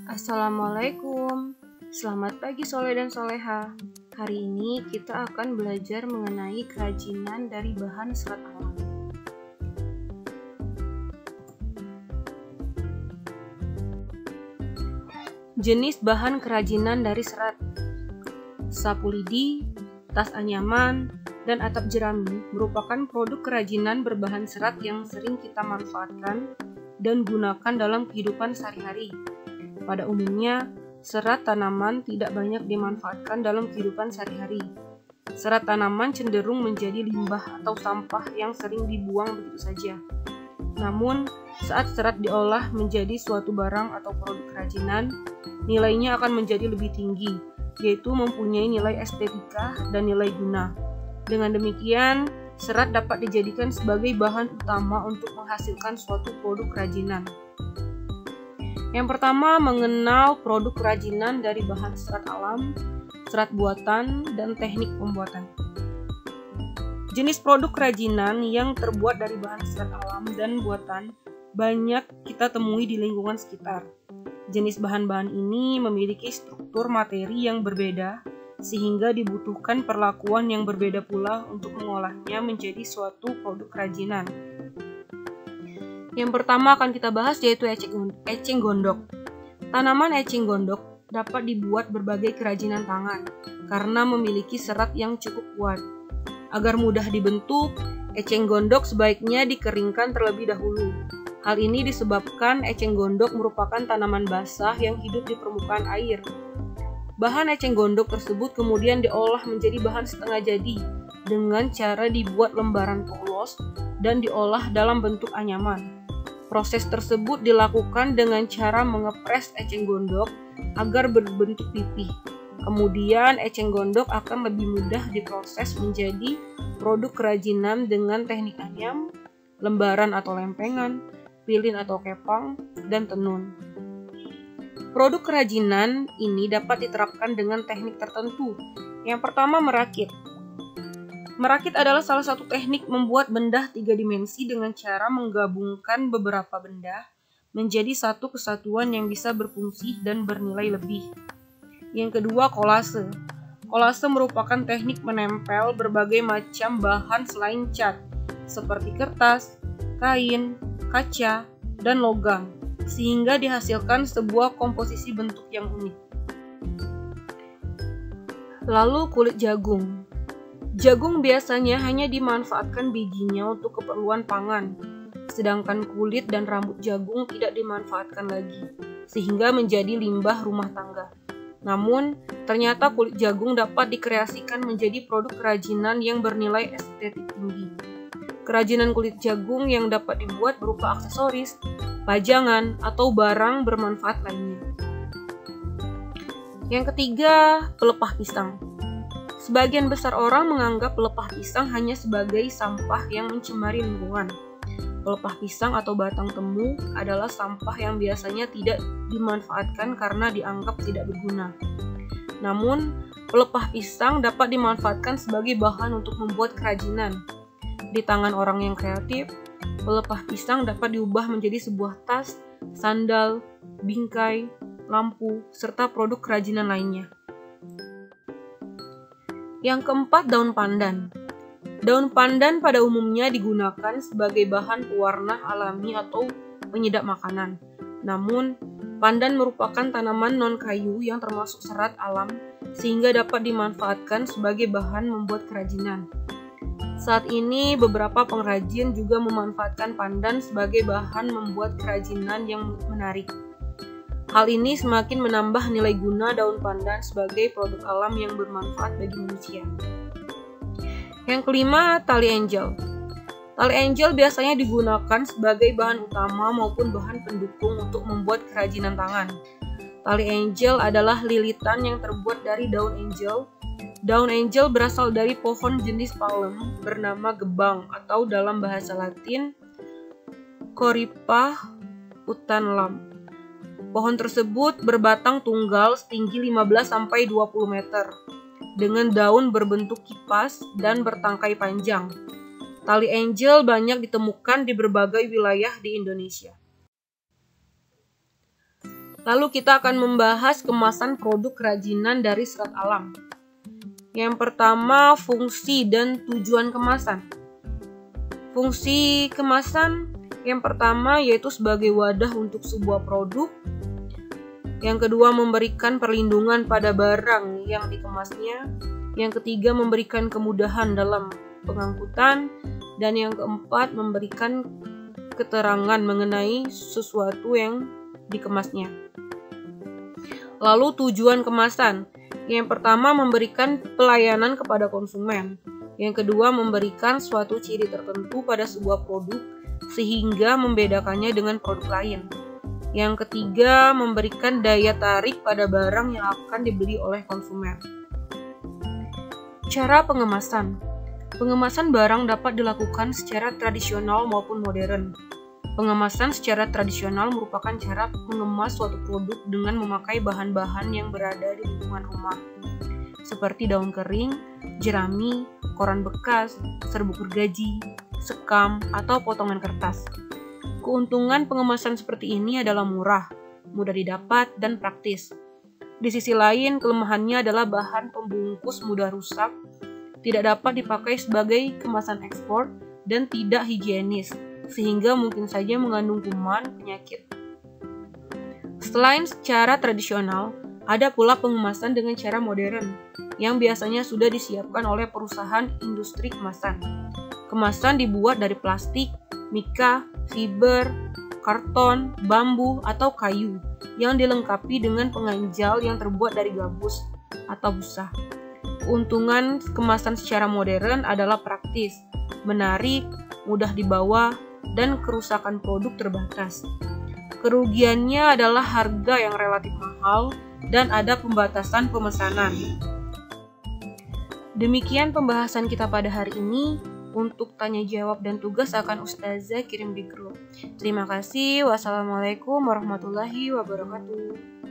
Assalamualaikum, selamat pagi Soleh dan Soleha. Hari ini kita akan belajar mengenai kerajinan dari bahan serat alam. Jenis bahan kerajinan dari serat: sapu lidi, tas anyaman, dan atap jerami merupakan produk kerajinan berbahan serat yang sering kita manfaatkan dan gunakan dalam kehidupan sehari-hari. Pada umumnya, serat tanaman tidak banyak dimanfaatkan dalam kehidupan sehari-hari. Serat tanaman cenderung menjadi limbah atau sampah yang sering dibuang begitu saja. Namun, saat serat diolah menjadi suatu barang atau produk kerajinan, nilainya akan menjadi lebih tinggi, yaitu mempunyai nilai estetika dan nilai guna. Dengan demikian, serat dapat dijadikan sebagai bahan utama untuk menghasilkan suatu produk kerajinan. Yang pertama, mengenal produk kerajinan dari bahan serat alam, serat buatan, dan teknik pembuatan. Jenis produk kerajinan yang terbuat dari bahan serat alam dan buatan banyak kita temui di lingkungan sekitar. Jenis bahan-bahan ini memiliki struktur materi yang berbeda, sehingga dibutuhkan perlakuan yang berbeda pula untuk mengolahnya menjadi suatu produk kerajinan. Yang pertama akan kita bahas yaitu eceng gondok. Tanaman eceng gondok dapat dibuat berbagai kerajinan tangan karena memiliki serat yang cukup kuat. Agar mudah dibentuk, eceng gondok sebaiknya dikeringkan terlebih dahulu. Hal ini disebabkan eceng gondok merupakan tanaman basah yang hidup di permukaan air. Bahan eceng gondok tersebut kemudian diolah menjadi bahan setengah jadi dengan cara dibuat lembaran polos dan diolah dalam bentuk anyaman. Proses tersebut dilakukan dengan cara mengepres eceng gondok agar berbentuk pipih. Kemudian eceng gondok akan lebih mudah diproses menjadi produk kerajinan dengan teknik anyam, lembaran atau lempengan, pilin atau kepang, dan tenun. Produk kerajinan ini dapat diterapkan dengan teknik tertentu. Yang pertama, merakit. Merakit adalah salah satu teknik membuat benda 3 dimensi dengan cara menggabungkan beberapa benda menjadi satu kesatuan yang bisa berfungsi dan bernilai lebih. Yang kedua, kolase. Kolase merupakan teknik menempel berbagai macam bahan selain cat, seperti kertas, kain, kaca, dan logam, sehingga dihasilkan sebuah komposisi bentuk yang unik. Lalu kulit jagung. Jagung biasanya hanya dimanfaatkan bijinya untuk keperluan pangan, sedangkan kulit dan rambut jagung tidak dimanfaatkan lagi, sehingga menjadi limbah rumah tangga. Namun, ternyata kulit jagung dapat dikreasikan menjadi produk kerajinan yang bernilai estetik tinggi. Kerajinan kulit jagung yang dapat dibuat berupa aksesoris, pajangan, atau barang bermanfaat lainnya. Yang ketiga, pelepah pisang. Sebagian besar orang menganggap pelepah pisang hanya sebagai sampah yang mencemari lingkungan. Pelepah pisang atau batang temu adalah sampah yang biasanya tidak dimanfaatkan karena dianggap tidak berguna. Namun, pelepah pisang dapat dimanfaatkan sebagai bahan untuk membuat kerajinan. Di tangan orang yang kreatif, pelepah pisang dapat diubah menjadi sebuah tas, sandal, bingkai, lampu, serta produk kerajinan lainnya. Yang keempat, daun pandan. Daun pandan pada umumnya digunakan sebagai bahan pewarna alami atau penyedap makanan. Namun, pandan merupakan tanaman non-kayu yang termasuk serat alam sehingga dapat dimanfaatkan sebagai bahan membuat kerajinan. Saat ini, beberapa pengrajin juga memanfaatkan pandan sebagai bahan membuat kerajinan yang menarik. Hal ini semakin menambah nilai guna daun pandan sebagai produk alam yang bermanfaat bagi manusia. Yang kelima, tali angel. Tali angel biasanya digunakan sebagai bahan utama maupun bahan pendukung untuk membuat kerajinan tangan. Tali angel adalah lilitan yang terbuat dari daun angel. Daun angel berasal dari pohon jenis palem bernama gebang atau dalam bahasa Latin Corypha utanlam. Pohon tersebut berbatang tunggal setinggi 15-20 meter dengan daun berbentuk kipas dan bertangkai panjang. Tali angel banyak ditemukan di berbagai wilayah di Indonesia. Lalu kita akan membahas kemasan produk kerajinan dari serat alam. Yang pertama, fungsi dan tujuan kemasan. Fungsi kemasan yang pertama yaitu sebagai wadah untuk sebuah produk. Yang kedua, memberikan perlindungan pada barang yang dikemasnya. Yang ketiga, memberikan kemudahan dalam pengangkutan. Dan yang keempat, memberikan keterangan mengenai sesuatu yang dikemasnya. Lalu tujuan kemasan. Yang pertama, memberikan pelayanan kepada konsumen. Yang kedua, memberikan suatu ciri tertentu pada sebuah produk sehingga membedakannya dengan produk lain. Yang ketiga, memberikan daya tarik pada barang yang akan dibeli oleh konsumen. Cara pengemasan. Pengemasan barang dapat dilakukan secara tradisional maupun modern. Pengemasan secara tradisional merupakan cara mengemas suatu produk dengan memakai bahan-bahan yang berada di lingkungan rumah, seperti daun kering, jerami, koran bekas, serbuk gergaji, sekam, atau potongan kertas. Keuntungan pengemasan seperti ini adalah murah, mudah didapat, dan praktis. Di sisi lain, kelemahannya adalah bahan pembungkus mudah rusak, tidak dapat dipakai sebagai kemasan ekspor, dan tidak higienis, sehingga mungkin saja mengandung kuman penyakit. Selain secara tradisional, ada pula pengemasan dengan cara modern, yang biasanya sudah disiapkan oleh perusahaan industri kemasan. Kemasan dibuat dari plastik, mika, fiber, karton, bambu, atau kayu, yang dilengkapi dengan penganjal yang terbuat dari gabus atau busa. Keuntungan kemasan secara modern adalah praktis, menarik, mudah dibawa, dan kerusakan produk terbatas. Kerugiannya adalah harga yang relatif mahal dan ada pembatasan pemesanan. Demikian pembahasan kita pada hari ini. Untuk tanya jawab dan tugas akan Ustazah kirim di grup. Terima kasih. Wassalamualaikum warahmatullahi wabarakatuh.